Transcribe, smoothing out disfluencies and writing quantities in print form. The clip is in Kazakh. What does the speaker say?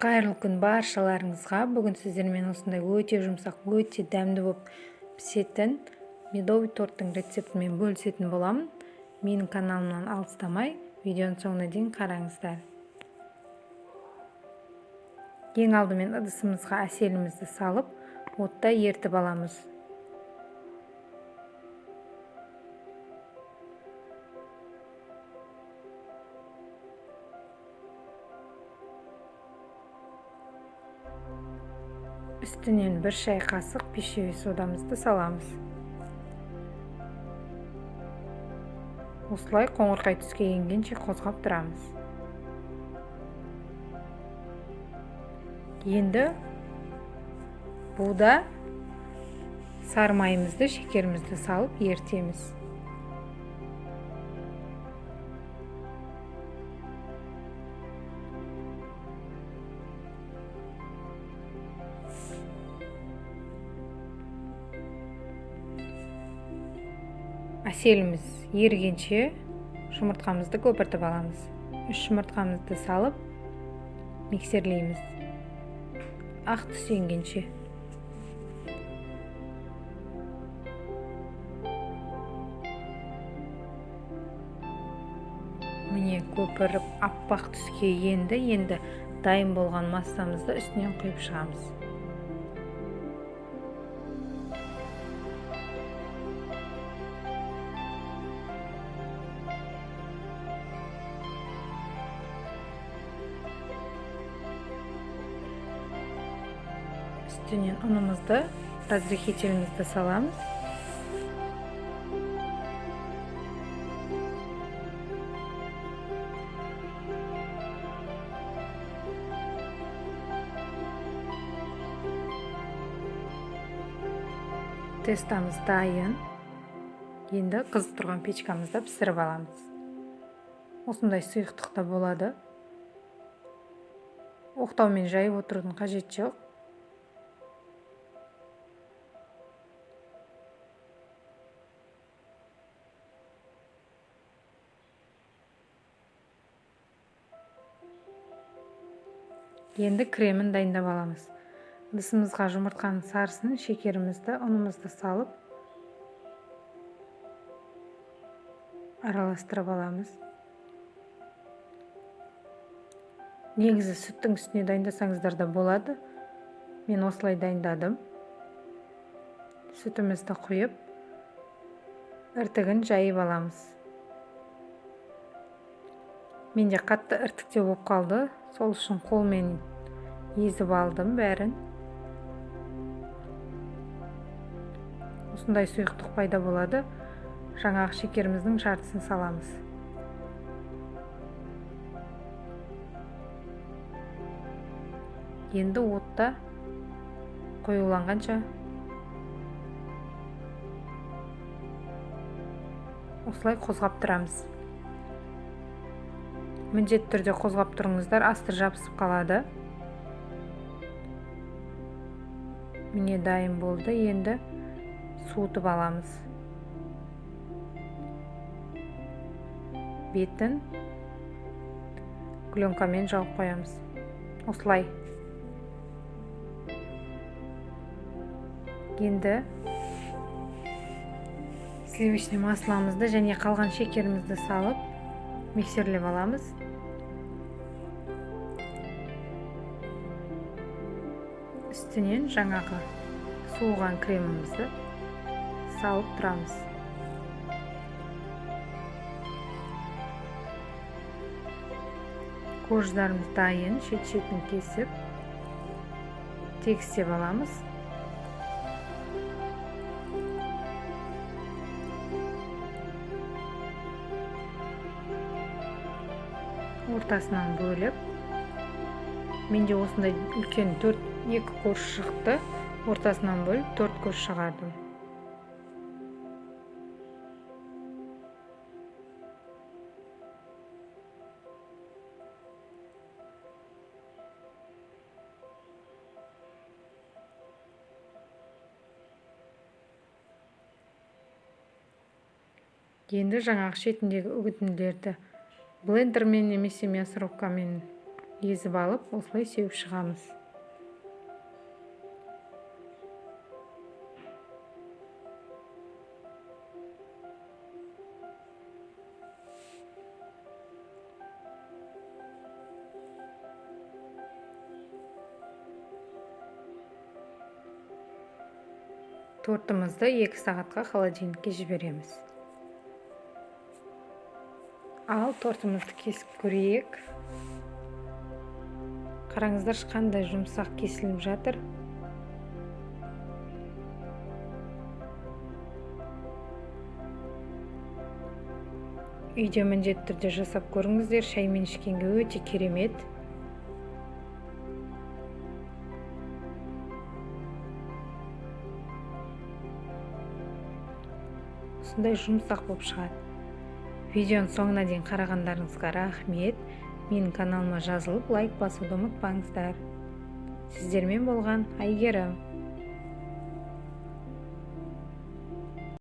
Қайырлы күн баршаларыңызға. Бүгін сіздермен осындай өте жұмсақ, өте дәмді болып пісетін медовый торттың рецептімен бөлісетін боламын. Менің каналымнан алыстамай, видеоның соңына дейін қараңыздар. Ең алдымен ыдысымызға әселімізді салып, отта ертіп аламыз. Үстінен 1 шай қасық пищевый содамызды саламыз. Осылай қоңырқай түске енгенше қозғап тұрамыз. Енді бұда сары майымызды, шекерімізді салып ертеміз. Әселіміз ергенше жұмыртқамызды көпіртіп аламыз. 3 жұмыртқамызды салып миксерлейміз. Ақ түс енгенше. Міне көпіріп аппақ түске енді дайын болған массамызды үстінен құйып шығамыз. Үстінен ұнымызды, разрыхителімізді саламыз. Тестамыз дайын. Енді қызып тұрған печкамызда пісіріп аламыз. Осындай сұйықтықта болады. Оқтаумен жайып отырудың қажеті жоқ. Енді кремін дайындап аламыз. Ыдысымызға жұмыртқаның сарысын, шекерімізді, ұнымызды салып араластырып аламыз. Негізі сүттің үстіне дайындасаңыздар да болады. Мен осылай дайындадым. Сүтімізді құйып, іртігін жайып аламыз. Менде қатты іртіктеу болып қалды. Сол үшін қолмен езіп алдым бәрін. Осындай сұйықтық пайда болады. Жаңағы шекеріміздің жартысын саламыз. Енді отта қоюланғанша осылай қозғап тұрамыз. Міндетті түрде қозғап тұрыңыздар, асты жабысып қалады. Міне дайын болды. Енді суытып аламыз. Бетін пленкамен жауып қоямыз. Осылай. Енді сливочный масломызды және қалған шекерімізді салып миксерлеп аламыз. Үстінен жаңағы суыған кремімізді салып тұрамыз. Қождарымыз дайын, шет-шетін кесіп, тегістеп аламыз. Ортасынан бөліп, менде осындай үлкен 2 көш шықты. Ортасынан бөліп 4 көш шығардым. Енді жаңағы шетіндегі үгітінділерді блендермен немесе мясорубкамен езіп алып осылай сеуіп шығамыз. Тортымызды 2 сағатқа холодильникке жібереміз. Ал тортымызды кесіп көрейік. Қараңыздар, қандай жұмсақ кесіліп жатыр. Үйде міндетті түрде жасап көріңіздер, шаймен ішкенге өте керемет. Осындай жұмсақ болып шығады. Видеоның соңына дейін қарағандарыңызға рахмет. Менің каналыма жазылып, лайк басуды ұмытпаңыздар. Сіздермен болған Айгерім.